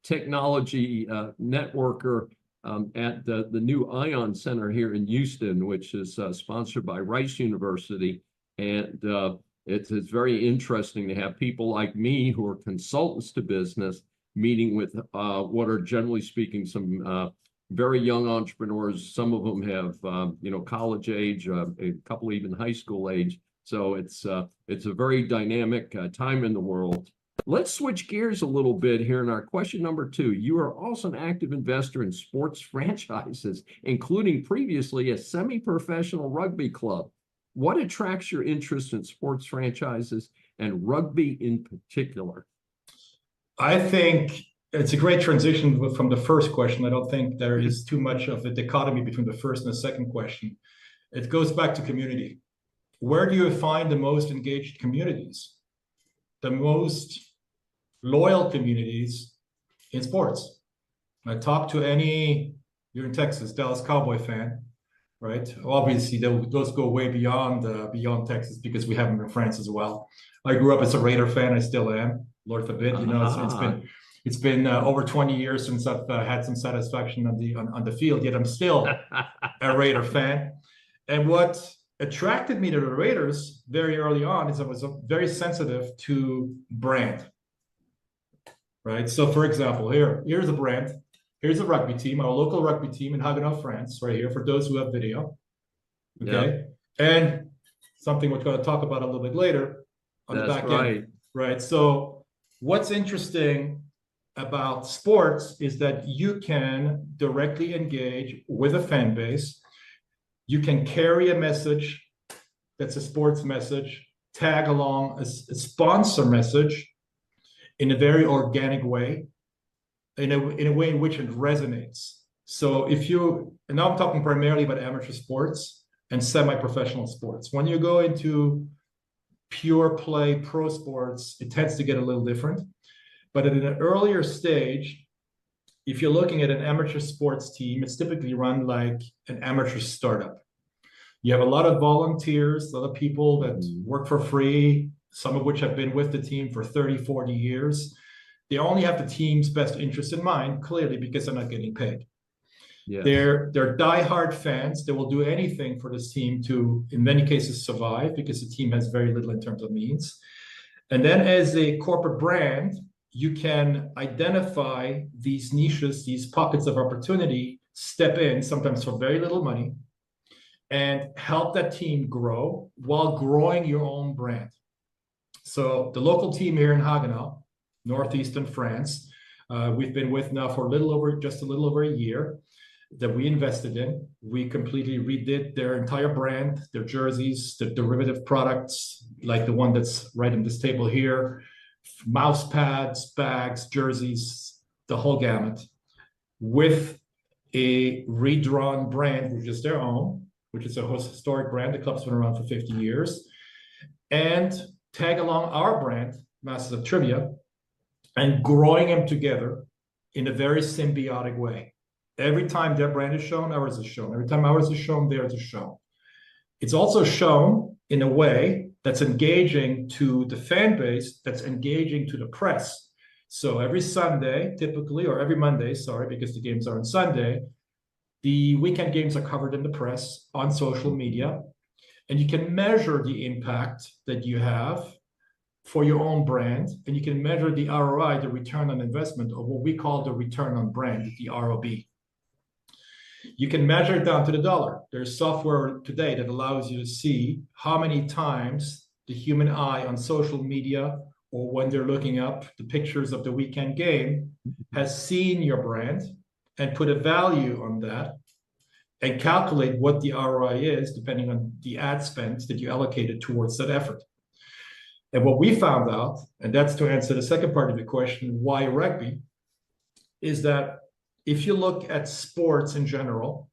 technology networker at the new ION Center here in Houston, which is sponsored by Rice University. And it's very interesting to have people like me who are consultants to business meeting with what are, generally speaking, some very young entrepreneurs. Some of them have, college age, a couple even high school age. So it's a very dynamic time in the world. Let's switch gears a little bit here in our question number 2. You are also an active investor in sports franchises, including previously a semi-professional rugby club. What attracts your interest in sports franchises and rugby in particular? I think it's a great transition from the first question. I don't think there is too much of a dichotomy between the first and the second question. It goes back to community. Where do you find the most engaged communities? The most loyal communities in sports. I talk to you're in Texas, Dallas Cowboy fan, right? Obviously, those go way beyond Texas because we have them in France as well. I grew up as a Raider fan. I still am. Lord forbid, it's been over 20 years since I've had some satisfaction on the field. Yet I'm still a Raider fan. And what attracted me to the Raiders very early on is I was very sensitive to brand. Right. So, for example, here's a brand. Here's a rugby team, our local rugby team in Haguenau, France, right here, for those who have video. Okay. Yeah. And something we're going to talk about a little bit later on the back end. Right. So what's interesting about sports is that you can directly engage with a fan base. You can carry a message that's a sports message, tag along a sponsor message in a very organic way. In a way in which it resonates. So and now I'm talking primarily about amateur sports and semi-professional sports. When you go into pure play pro sports, it tends to get a little different. But at an earlier stage, if you're looking at an amateur sports team, it's typically run like an amateur startup. You have a lot of volunteers, a lot of people that work for free, some of which have been with the team for 30, 40 years. They only have the team's best interest in mind, clearly, because they're not getting paid. Yes. They're diehard fans. They will do anything for this team to, in many cases, survive because the team has very little in terms of means. And then as a corporate brand, you can identify these niches, these pockets of opportunity, step in, sometimes for very little money, and help that team grow while growing your own brand. So the local team here in Haguenau, northeastern France, we've been with now for just a little over a year, that we invested in. We completely redid their entire brand, their jerseys, the derivative products, like the one that's right on this table here, mouse pads, bags, jerseys, the whole gamut, with a redrawn brand, which is their own, which is a historic brand. The club's been around for 50 years. And tag along our brand, Masters of Trivia, and growing them together in a very symbiotic way. Every time their brand is shown, ours is shown. Every time ours is shown, theirs is shown. It's also shown in a way that's engaging to the fan base, that's engaging to the press. So every Sunday, typically, or every Monday, sorry, because the games are on Sunday, the weekend games are covered in the press, on social media, and you can measure the impact that you have for your own brand, and you can measure the ROI, the return on investment, or what we call the return on brand, the ROB. You can measure it down to the dollar. There's software today that allows you to see how many times the human eye on social media or when they're looking up the pictures of the weekend game has seen your brand and put a value on that and calculate what the ROI is depending on the ad spend that you allocated towards that effort. And what we found out, and that's to answer the second part of the question, why rugby, is that if you look at sports in general,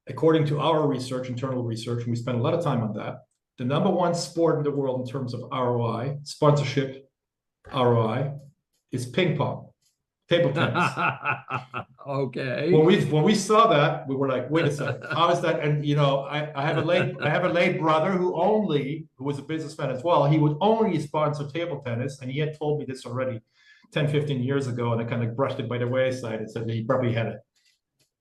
according to our research, internal research, and we spent a lot of time on that, the number one sport in the world in terms of ROI, sponsorship ROI, is ping pong, table tennis. Okay. When we saw that, we were like, wait a second, how is that? And I have a late brother who was a businessman as well. He would only sponsor table tennis, and he had told me this already 10, 15 years ago, and I kind of brushed it by the wayside and said that he probably had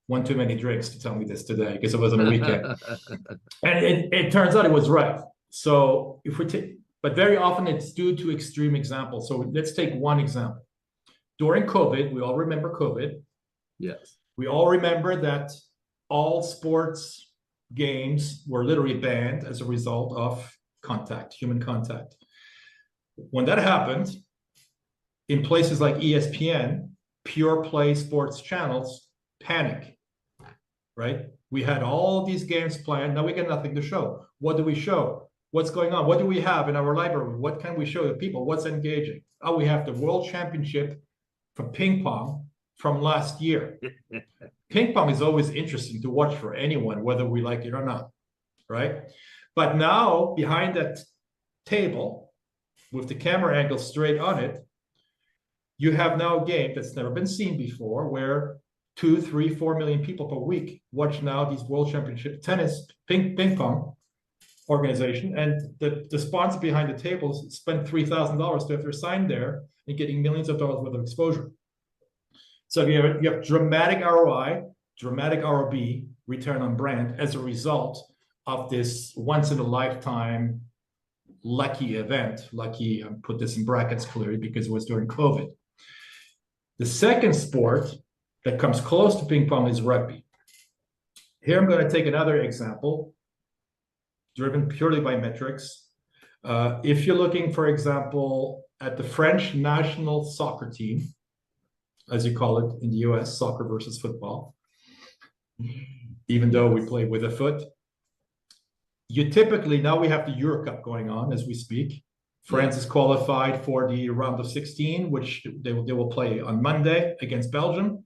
one too many drinks to tell me this today because it was on a weekend. And it turns out it was right. So but very often it's due to extreme examples. So let's take one example. During COVID, we all remember COVID. Yes. We all remember that all sports games were literally banned as a result of human contact. When that happened, in places like ESPN, pure play sports channels panic, right? We had all these games planned. Now we got nothing to show. What do we show? What's going on? What do we have in our library? What can we show the people? What's engaging? Oh, we have the World Championship for ping pong from last year. Ping pong is always interesting to watch for anyone, whether we like it or not, right? But now behind that table with the camera angle straight on it, you have now a game that's never been seen before where 2, 3, 4 million people per week watch now these World Championship tennis ping pong organization, and the sponsor behind the table spent $3,000 to have their sign there and getting millions of dollars worth of exposure. So you have dramatic ROI, dramatic ROB, return on brand, as a result of this once in a lifetime lucky event. Lucky, I put this in brackets clearly because it was during COVID. The second sport that comes close to ping pong is rugby. Here I'm going to take another example, driven purely by metrics. If you're looking, for example, at the French national soccer team, as you call it in the US, soccer versus football, even though we play with a foot, you typically, now we have the Euro Cup going on as we speak. France is qualified for the round of 16, which they will play on Monday against Belgium.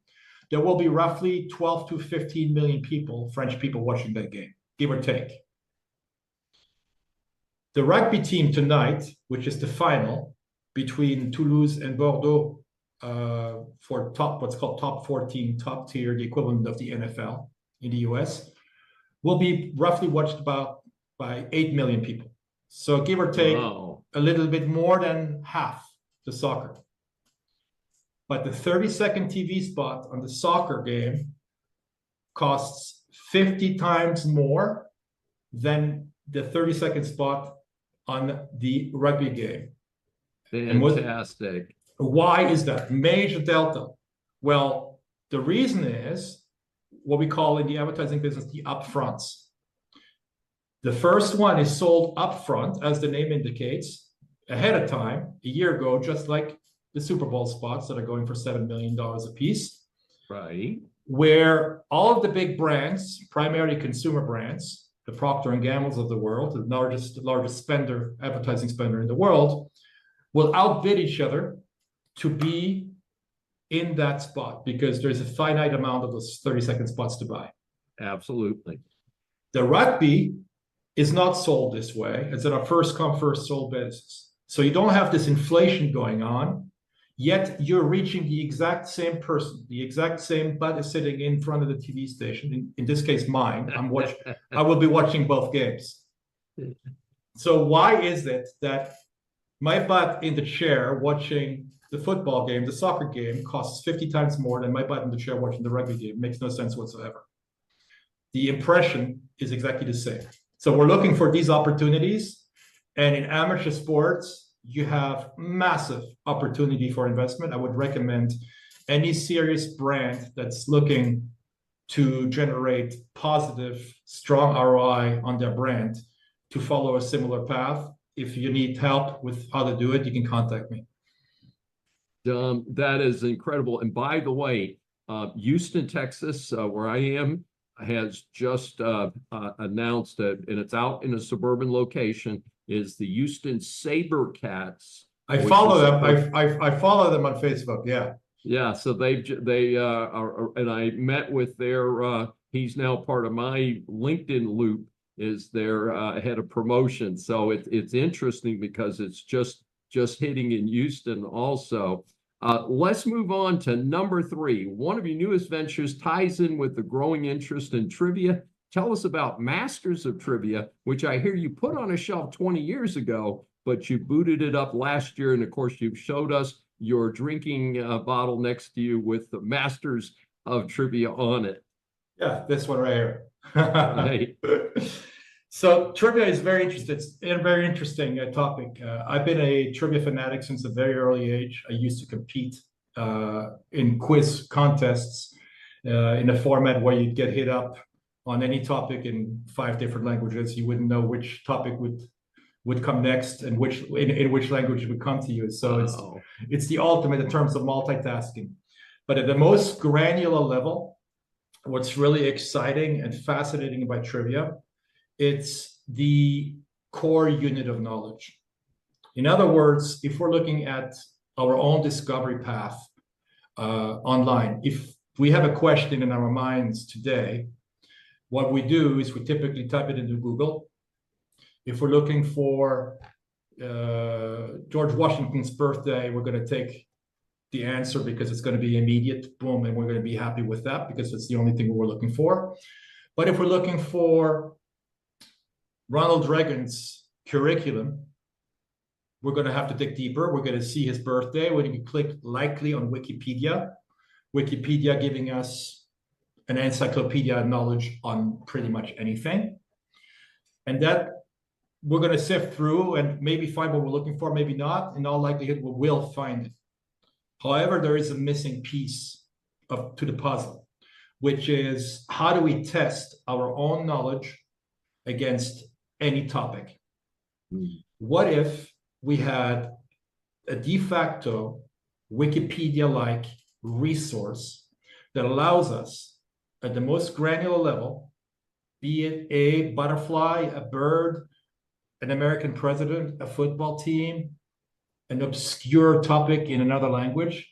There will be roughly 12 to 15 million people, French people, watching that game, give or take. The rugby team tonight, which is the final between Toulouse and Bordeaux for what's called top 14, top tier, the equivalent of the NFL in the US, will be roughly watched by 8 million people. So give or take a little bit more than half the soccer. But the 30-second TV spot on the soccer game costs 50 times more than the 30-second spot on the rugby game. Fantastic. Why is that? Major delta. Well, the reason is what we call in the advertising business the upfronts. The first one is sold upfront, as the name indicates, ahead of time, a year ago, just like the Super Bowl spots that are going for $7 million a piece. Right. Where all of the big brands, primarily consumer brands, the Procter & Gamble's of the world, the largest advertising spender in the world, will outbid each other to be in that spot because there's a finite amount of those 30-second spots to buy. Absolutely. The rugby is not sold this way. It's on a first come, first sold basis. So you don't have this inflation going on, yet you're reaching the exact same person, the exact same butt is sitting in front of the TV station, in this case mine. I will be watching both games. So why is it that my butt in the chair watching the football game, the soccer game, costs 50 times more than my butt in the chair watching the rugby game? It makes no sense whatsoever. The impression is exactly the same. So we're looking for these opportunities. And in amateur sports, you have massive opportunity for investment. I would recommend any serious brand that's looking to generate positive, strong ROI on their brand to follow a similar path. If you need help with how to do it, you can contact me. That is incredible. And by the way, Houston, Texas, where I am, has just announced that, and it's out in a suburban location, is the Houston SaberCats. I follow them. I follow them on Facebook. Yeah. Yeah. So they are, and I met with their. He's now part of my LinkedIn loop. Is their head of promotion. So it's interesting because it's just hitting in Houston also. Let's move on to number 3. One of your newest ventures ties in with the growing interest in trivia. Tell us about Masters of Trivia, which I hear you put on a shelf 20 years ago, but you booted it up last year. And of course, you showed us your drinking bottle next to you with the Masters of Trivia on it. Yeah, this one right here. Right. So trivia is very interesting. It's a very interesting topic. I've been a trivia fanatic since a very early age. I used to compete in quiz contests in a format where you'd get hit up on any topic in 5 different languages. You wouldn't know which topic would come next and in which language it would come to you. So it's the ultimate in terms of multitasking. But at the most granular level, what's really exciting and fascinating about trivia, it's the core unit of knowledge. In other words, if we're looking at our own discovery path online, if we have a question in our minds today, what we do is we typically type it into Google. If we're looking for George Washington's birthday, we're going to take the answer because it's going to be immediate, boom, and we're going to be happy with that because it's the only thing we're looking for. But if we're looking for Ronald Reagan's curriculum, we're going to have to dig deeper. We're going to see his birthday. We're going to click likely on Wikipedia giving us an encyclopedia of knowledge on pretty much anything. And that we're going to sift through and maybe find what we're looking for, maybe not. In all likelihood, we will find it. However, there is a missing piece to the puzzle, which is how do we test our own knowledge against any topic? What if we had a de facto Wikipedia-like resource that allows us at the most granular level, be it a butterfly, a bird, an American president, a football team, an obscure topic in another language,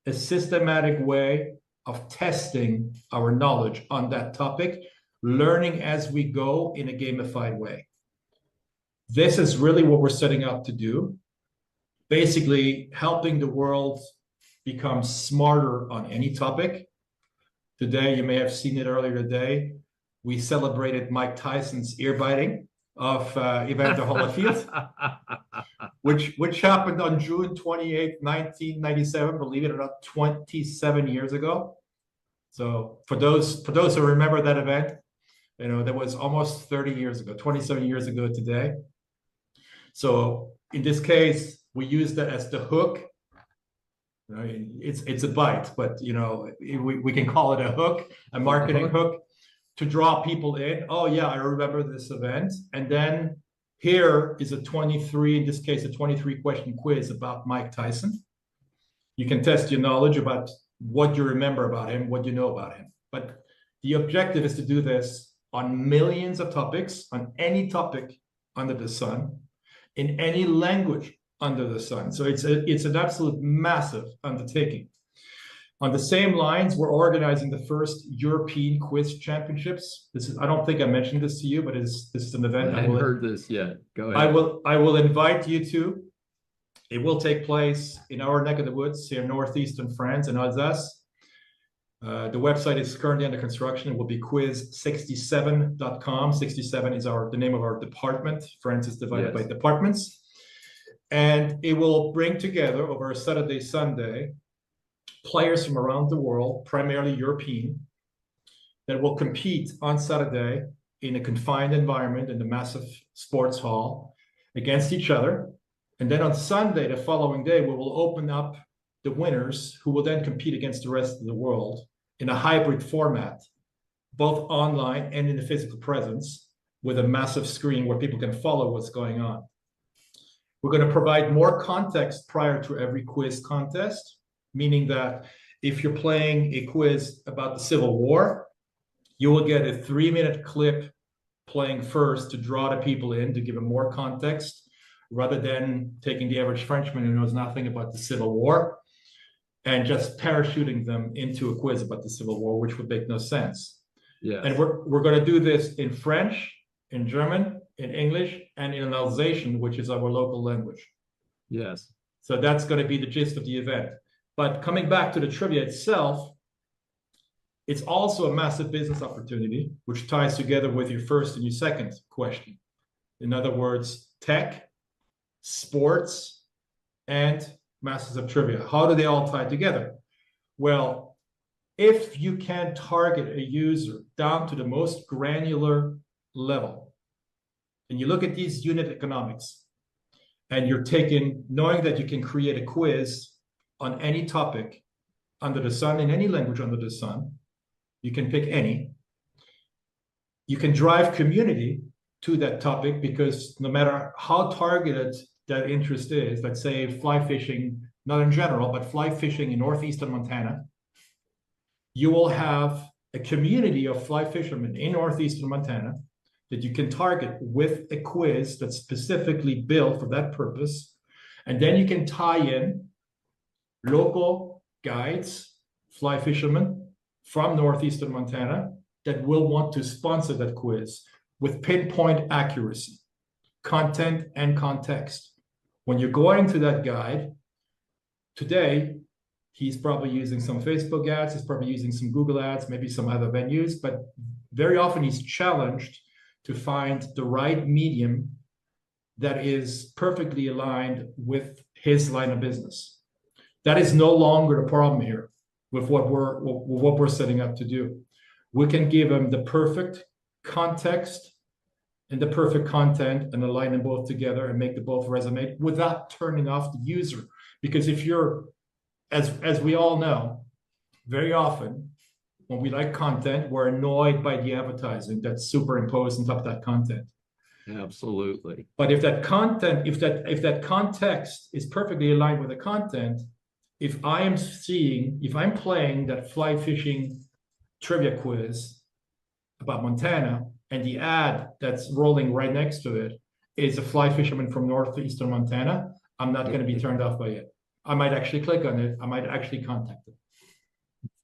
a systematic way of testing our knowledge on that topic, learning as we go in a gamified way. This is really what we're setting up to do, basically helping the world become smarter on any topic. Today, you may have seen it earlier today, we celebrated Mike Tyson's ear biting of Evander Holyfield, which happened on June 28th, 1997, believe it or not, 27 years ago. So for those who remember that event, you know, that was almost 30 years ago, 27 years ago today. So in this case, we use that as the hook. You know, it's a bite, but you know, we can call it a hook, a marketing hook to draw people in. Oh yeah, I remember this event. And then here is a 23, in this case, a 23 question quiz about Mike Tyson. You can test your knowledge about what you remember about him, what you know about him. But the objective is to do this on millions of topics, on any topic under the sun, in any language under the sun. So it's an absolute massive undertaking. On the same lines, we're organizing the first European Quiz Championships. I don't think I mentioned this to you, but this is an event. I haven't heard this yet. Go ahead. I will invite you to. It will take place in our neck of the woods here in northeastern France in Alsace. The website is currently under construction. It will be quiz67.com. 67 is the name of our department. France is divided by departments. And it will bring together over a Saturday, Sunday, players from around the world, primarily European, that will compete on Saturday in a confined environment in the massive sports hall against each other. And then on Sunday, the following day, we will open up the winners who will then compete against the rest of the world in a hybrid format, both online and in the physical presence, with a massive screen where people can follow what's going on. We're going to provide more context prior to every quiz contest, meaning that if you're playing a quiz about the Civil War, you will get a 3-minute clip playing first to draw the people in, to give them more context, rather than taking the average Frenchman who knows nothing about the Civil War and just parachuting them into a quiz about the Civil War, which would make no sense. Yes. And we're going to do this in French, in German, in English, and in Alsatian, which is our local language. Yes. So that's going to be the gist of the event. But coming back to the trivia itself, it's also a massive business opportunity, which ties together with your first and your second question. In other words, tech, sports, and masters of trivia. How do they all tie together? Well, if you can target a user down to the most granular level, and you look at these unit economics, and you're taking, knowing that you can create a quiz on any topic under the sun, in any language under the sun, you can pick any. You can drive community to that topic, because no matter how targeted that interest is, let's say fly fishing, not in general, but fly fishing in northeastern Montana, you will have a community of fly fishermen in northeastern Montana that you can target with a quiz that's specifically built for that purpose. And then you can tie in local guides, fly fishermen from northeastern Montana that will want to sponsor that quiz with pinpoint accuracy, content and context. When you're going to that guide, today, he's probably using some Facebook ads, he's probably using some Google ads, maybe some other venues, but very often he's challenged to find the right medium that is perfectly aligned with his line of business. That is no longer the problem here with what we're setting up to do. We can give him the perfect context and the perfect content and align them both together and make them both resonate without turning off the user. Because if you're, as we all know, very often when we like content, we're annoyed by the advertising that's superimposed on top of that content. Absolutely. But if that content, if that context is perfectly aligned with the content, if I'm playing that fly fishing trivia quiz about Montana, and the ad that's rolling right next to it is a fly fisherman from northeastern Montana, I'm not going to be turned off by it. I might actually click on it. I might actually contact it.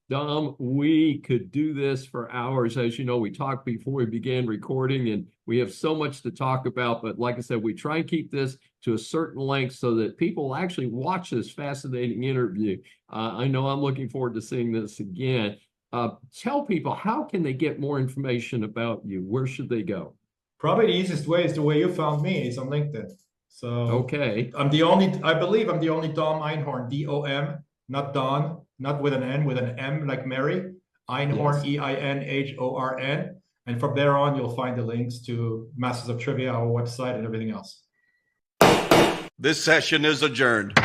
Dom, we could do this for hours. As you know, we talked before we began recording, and we have so much to talk about. But like I said, we try and keep this to a certain length so that people actually watch this fascinating interview. I know I'm looking forward to seeing this again. Tell people, how can they get more information about you? Where should they go? Probably the easiest way is the way you found me, is on LinkedIn. So okay, I believe I'm the only Dom Einhorn, D-O-M, not Don, not with an N, with an M like Mary, Einhorn, yes. E-I-N-H-O-R-N. And from there on, you'll find the links to Masters of Trivia, our website, and everything else. This session is adjourned.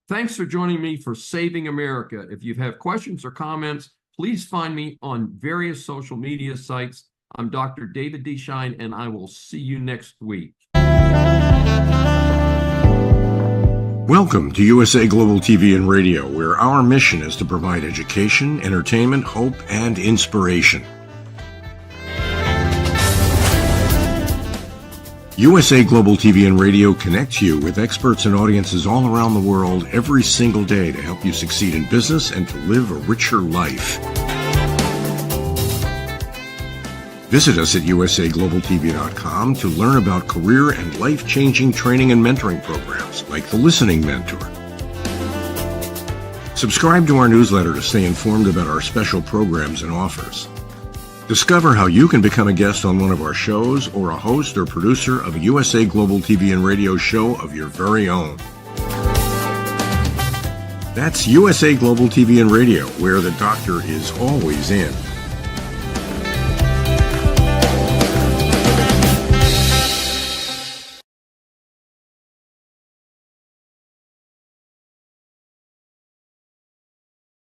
Thanks for joining me for Saving America. If you have questions or comments, please find me on various social media sites. I'm Dr. David D. Schein, and I will see you next week. Welcome to USA Global TV and Radio, where our mission is to provide education, entertainment, hope, and inspiration. USA Global TV and Radio connects you with experts and audiences all around the world every single day to help you succeed in business and to live a richer life. Visit us at usaglobaltv.com to learn about career and life-changing training and mentoring programs like the Listening Mentor. Subscribe to our newsletter to stay informed about our special programs and offers. Discover how you can become a guest on one of our shows or a host or producer of a USA Global TV and Radio show of your very own. That's USA Global TV and Radio, where the doctor is always in.